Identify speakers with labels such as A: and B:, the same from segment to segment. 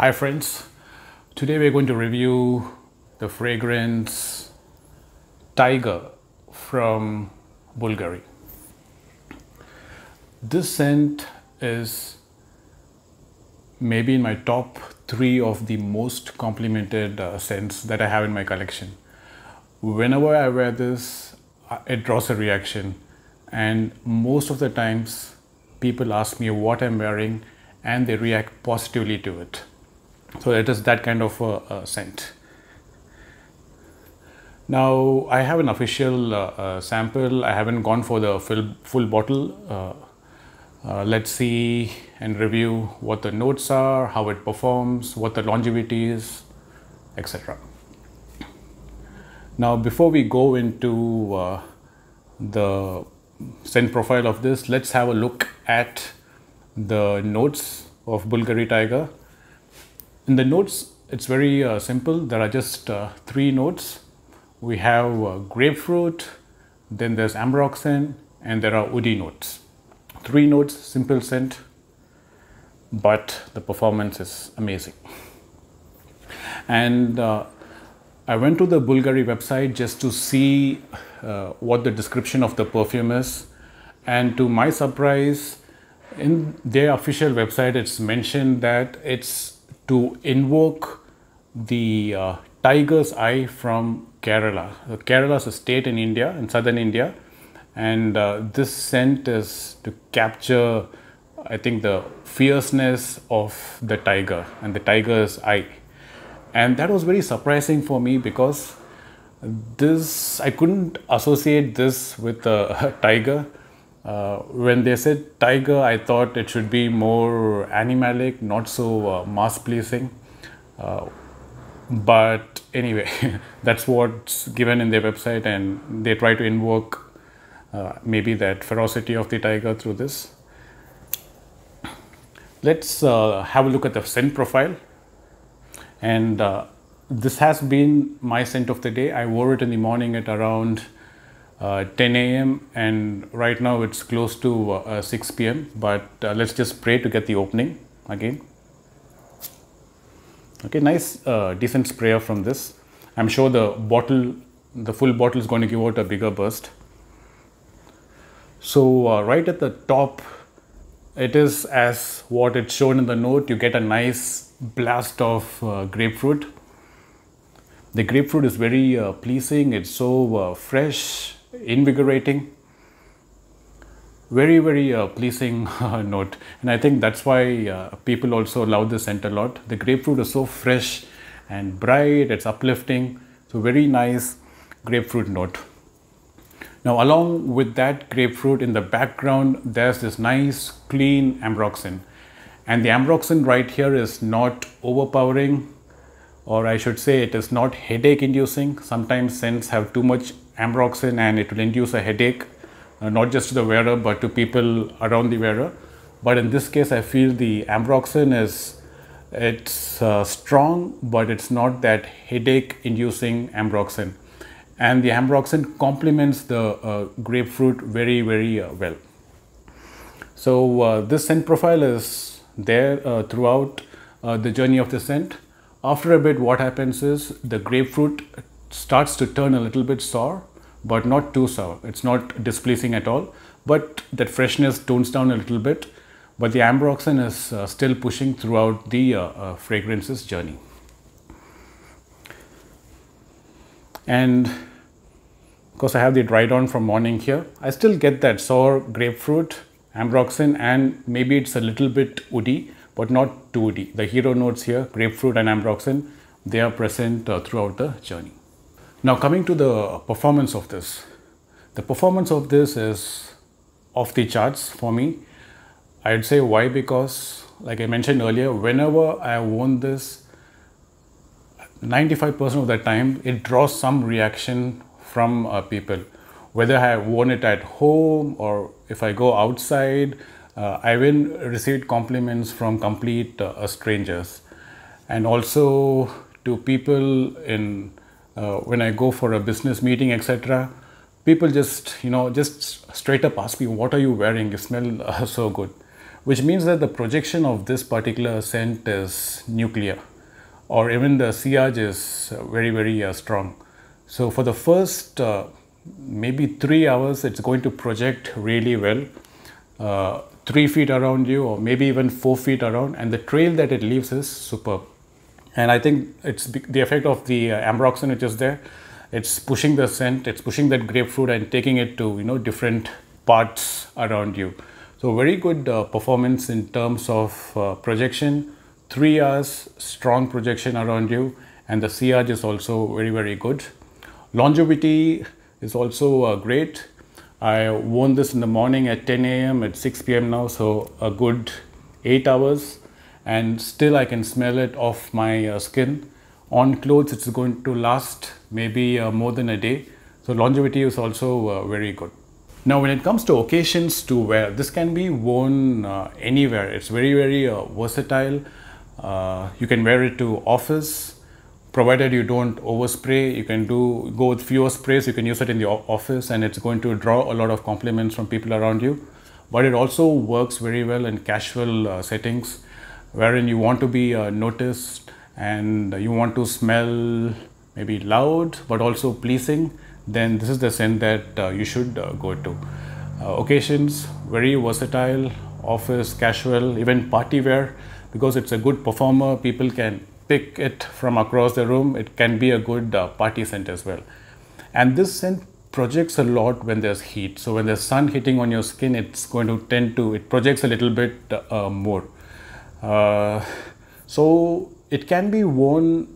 A: Hi friends, today we're going to review the fragrance Tiger from Bvlgari. This scent is maybe in my top 3 of the most complimented scents that I have in my collection. Whenever I wear this, it draws a reaction, and most of the times people ask me what I'm wearing and they react positively to it. So it is that kind of a scent. Now I have an official sample. I haven't gone for the full bottle. Let's see and review what the notes are, how it performs, what the longevity is, etc. Now before we go into the scent profile of this, let's have a look at the notes of Bvlgari Tygar. In the notes, it's very simple. There are just 3 notes. We have grapefruit, then there's ambroxan, and there are woody notes. 3 notes, simple scent, but the performance is amazing. And I went to the Bvlgari website just to see what the description of the perfume is. And to my surprise, in their official website, it's mentioned that it's to invoke the tiger's eye from Kerala. Kerala is a state in India, in southern India, and this scent is to capture, I think, the fierceness of the tiger and the tiger's eye. And that was very surprising for me because I couldn't associate this with a tiger. When they said tiger, I thought it should be more animalic, not so mass-pleasing. But anyway, that's what's given in their website, and they try to invoke maybe that ferocity of the tiger through this. Let's have a look at the scent profile. And this has been my scent of the day. I wore it in the morning at around 10 a.m. and right now it's close to 6 p.m. But let's just pray to get the opening again. Okay, nice decent sprayer from this. I'm sure the full bottle is going to give out a bigger burst. So right at the top, it is as what it's shown in the note. You get a nice blast of grapefruit. The grapefruit is very pleasing. It's so fresh, invigorating, very pleasing note, and I think that's why people also love this scent a lot. The grapefruit is so fresh and bright, it's uplifting, so very nice grapefruit note. Now along with that grapefruit, in the background there's this nice clean ambroxan, and the ambroxan right here is not overpowering, or I should say it is not headache inducing. Sometimes scents have too much ambroxan and it will induce a headache, not just to the wearer but to people around the wearer. But in this case I feel the ambroxan it's strong, but it's not that headache inducing ambroxan, and the ambroxan complements the grapefruit very well. So this scent profile is there throughout the journey of the scent. After a bit, what happens is the grapefruit starts to turn a little bit sour, but not too sour. It's not displeasing at all, but that freshness tones down a little bit, but the ambroxan is still pushing throughout the fragrance's journey. And of course I have the dried on from morning here. I still get that sour grapefruit, ambroxan, and maybe it's a little bit woody, but not too woody. The hero notes here, grapefruit and ambroxan, they are present throughout the journey. Now coming to the performance of this. The performance of this is off the charts for me. I'd say why? Because like I mentioned earlier, whenever I have worn this, 95% of the time it draws some reaction from people. Whether I have worn it at home or if I go outside, I will receive compliments from complete strangers, and also to people in when I go for a business meeting, etc. People just straight up ask me, "What are you wearing? You smell so good." which means that the projection of this particular scent is nuclear, or even the sillage is very strong. So for the first maybe 3 hours, it's going to project really well, 3 feet around you, or maybe even 4 feet around, and the trail that it leaves is superb. And I think it's the effect of the ambroxan which is there. It's pushing the scent, it's pushing that grapefruit and taking it to different parts around you. So very good performance in terms of projection. 3 hours strong projection around you, and the sillage is also very good. Longevity is also great. I worn this in the morning at 10 a.m. at 6 p.m. now, so a good 8 hours, and still I can smell it off my skin. On clothes, it's going to last maybe more than a day. So longevity is also very good. Now when it comes to occasions to wear, this can be worn anywhere. It's very versatile. You can wear it to office, provided you don't overspray. You can go with fewer sprays. You can use it in the office, and it's going to draw a lot of compliments from people around you. But it also works very well in casual settings, wherein you want to be noticed and you want to smell maybe loud but also pleasing. Then this is the scent that you should go to. Occasions, very versatile, office, casual, even party wear, because it's a good performer. People can pick it from across the room. It can be a good party scent as well. And this scent projects a lot when there's heat. So when there's sun hitting on your skin, it's going to it projects a little bit more. So it can be worn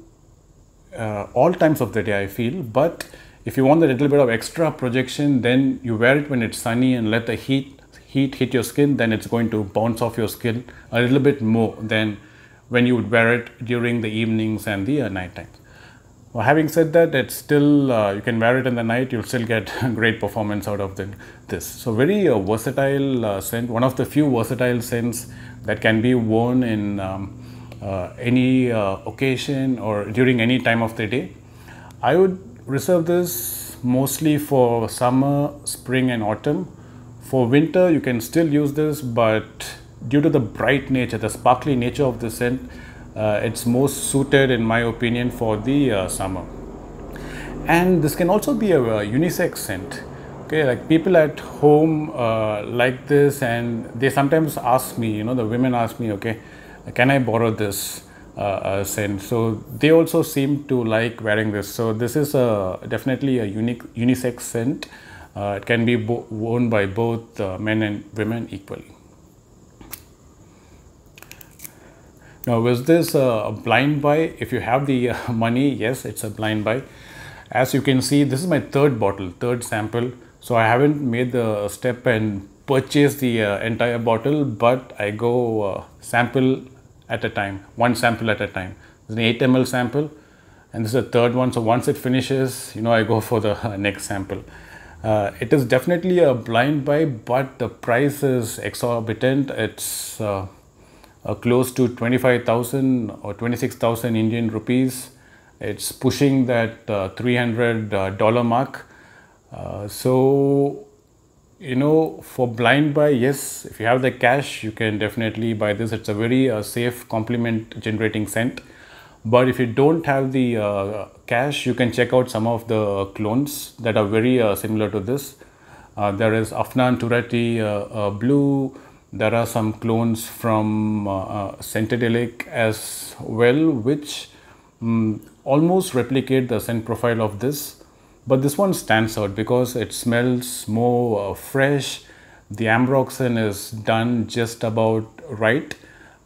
A: all times of the day, I feel. But if you want a little bit of extra projection, then you wear it when it's sunny and let the heat hit your skin. Then it's going to bounce off your skin a little bit more than when you would wear it during the evenings and the night times. Well, having said that, it's still you can wear it in the night. You'll still get great performance out of this. So very versatile scent. One of the few versatile scents that can be worn in any occasion or during any time of the day. I would reserve this mostly for summer, spring and autumn. For winter, you can still use this, but due to the bright nature, the sparkly nature of the scent, it's most suited, in my opinion, for the summer. And this can also be a unisex scent. Okay, like people at home like this, and they sometimes ask me, the women ask me, okay, can I borrow this scent? So they also seem to like wearing this. So this is definitely a unisex scent. It can be worn by both men and women equally. Now, was this a blind buy? If you have the money, yes, it's a blind buy. As you can see, this is my third sample. So I haven't made the step and purchase the entire bottle, but I go sample at a time, one sample at a time. This is an 8 ml sample, and this is the third one. So once it finishes, I go for the next sample. It is definitely a blind buy, but the price is exorbitant. It's close to 25,000 or 26,000 Indian rupees. It's pushing that $300 mark. So, for blind buy, yes, if you have the cash, you can definitely buy this. It's a very safe compliment generating scent. But if you don't have the cash, you can check out some of the clones that are very similar to this. There is Afnan Turati Blue. There are some clones from Scentadelic as well, which almost replicate the scent profile of this. But this one stands out because it smells more fresh. The ambroxan is done just about right.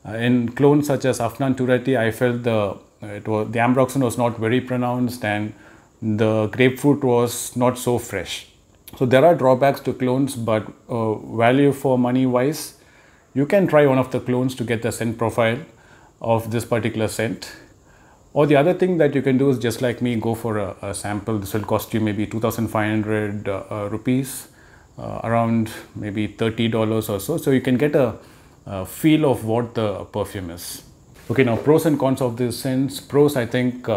A: In clones such as Afnan Turati, I felt the ambroxan was not very pronounced and the grapefruit was not so fresh. So there are drawbacks to clones, but value for money wise, you can try one of the clones to get the scent profile of this particular scent. Or the other thing that you can do is, just like me, go for a sample. This will cost you maybe 2,500 rupees, around maybe $30 or so. So you can get a feel of what the perfume is. Okay, now pros and cons of this scents. Pros, I think,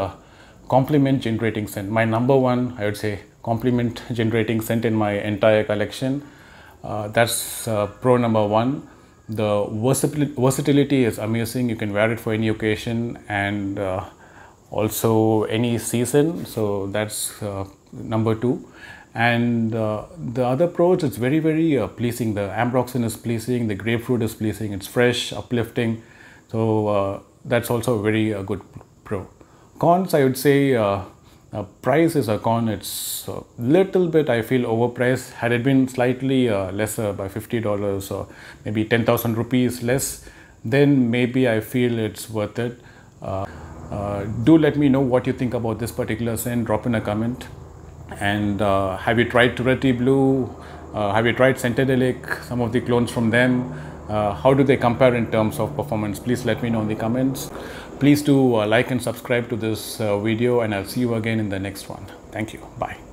A: compliment generating scent. My number one, I would say, compliment generating scent in my entire collection. That's pro number one. The versatility is amazing. You can wear it for any occasion and also any season. So that's number 2. And the other pros, it's very, very pleasing. The ambroxan is pleasing, the grapefruit is pleasing, it's fresh, uplifting. So that's also a very good pro. Cons, I would say, price is a con. It's a little bit, I feel, overpriced. Had it been slightly lesser by $50 or maybe 10,000 rupees less, then maybe I feel it's worth it. Do let me know what you think about this particular scent. Drop in a comment. And have you tried Turretti Blue? Have you tried Centedelic, some of the clones from them? How do they compare in terms of performance? Please let me know in the comments. Please do like and subscribe to this video, and I'll see you again in the next one. Thank you. Bye.